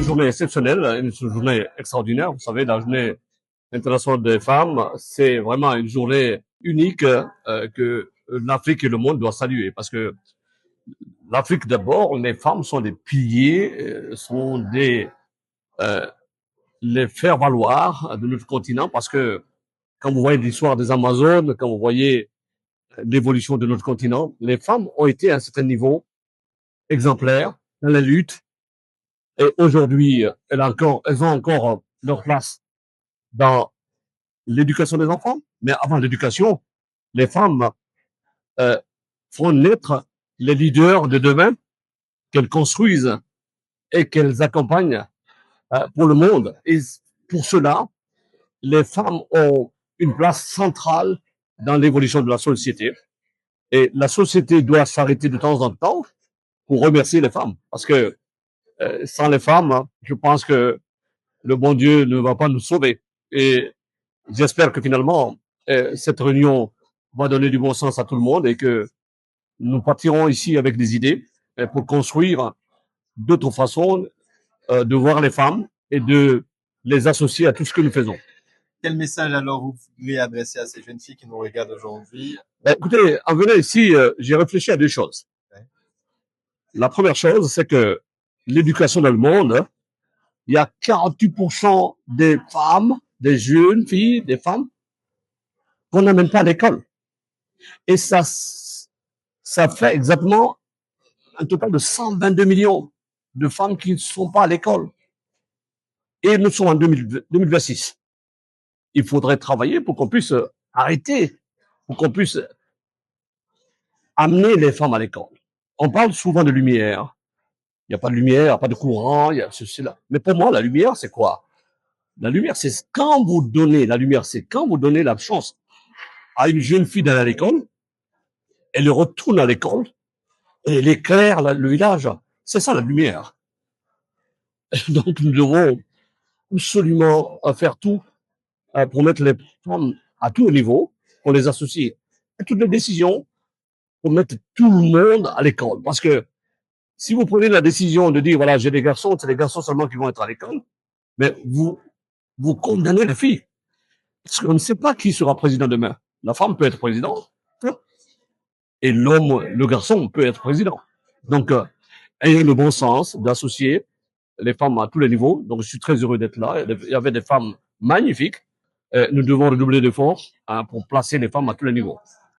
journée exceptionnelle, une journée extraordinaire. Vous savez, la journée internationale des femmes, c'est vraiment une journée unique que l'Afrique et le monde doivent saluer. Parce que l'Afrique d'abord, les femmes sont des piliers, sont euh, les faire-valoir de notre continent. Parce que quand vous voyez l'histoire des Amazones, quand vous voyez l'évolution de notre continent, les femmes ont été à un certain niveau exemplaires dans la lutte. Et aujourd'hui, elles ont encore leur place dans l'éducation des enfants. Mais avant l'éducation, les femmes euh, font naître les leaders de demain qu'elles construisent et qu'elles accompagnent pour le monde. Et pour cela, les femmes ont une place centrale dans l'évolution de la société. Et la société doit s'arrêter de temps en temps pour remercier les femmes. Parce que sans les femmes, je pense que le bon Dieu ne va pas nous sauver. Et j'espère que finalement, cette réunion va donner du bon sens à tout le monde et que nous partirons ici avec des idées pour construire d'autres façons de voir les femmes et de les associer à tout ce que nous faisons. Quel message alors vous voulez adresser à ces jeunes filles qui nous regardent aujourd'hui? Écoutez, en venant ici, j'ai réfléchi à deux choses. Ouais. La première chose, c'est que l'éducation dans le monde, il y a 48% des femmes, des jeunes filles, des femmes, qu'on n'amène pas à l'école. Et ça fait exactement un total de 122 millions de femmes qui ne sont pas à l'école. Et nous sommes en 2026. Il faudrait travailler pour qu'on puisse arrêter, pour qu'on puisse amener les femmes à l'école. On parle souvent de lumière. Il n'y a pas de lumière, il n'y a pas de courant, il y a ceci, là. Mais pour moi, la lumière, c'est quoi? La lumière, c'est quand vous donnez, la lumière, c'est quand vous donnez la chance à une jeune fille d'aller à l'école, elle retourne à l'école, et elle éclaire le village. C'est ça la lumière. Donc nous devons absolument faire tout pour mettre les femmes à tous les niveaux, pour les associer à toutes les décisions, pour mettre tout le monde à l'école. Parce que si vous prenez la décision de dire, voilà, j'ai des garçons, c'est les garçons seulement qui vont être à l'école, mais vous condamnez les filles. Parce qu'on ne sait pas qui sera président demain. La femme peut être présidente, et l'homme, le garçon peut être président. Donc, ayez le bon sens d'associer les femmes à tous les niveaux. Donc, je suis très heureux d'être là. Il y avait des femmes magnifiques. Nous devons redoubler d'efforts pour placer les femmes à tous les niveaux.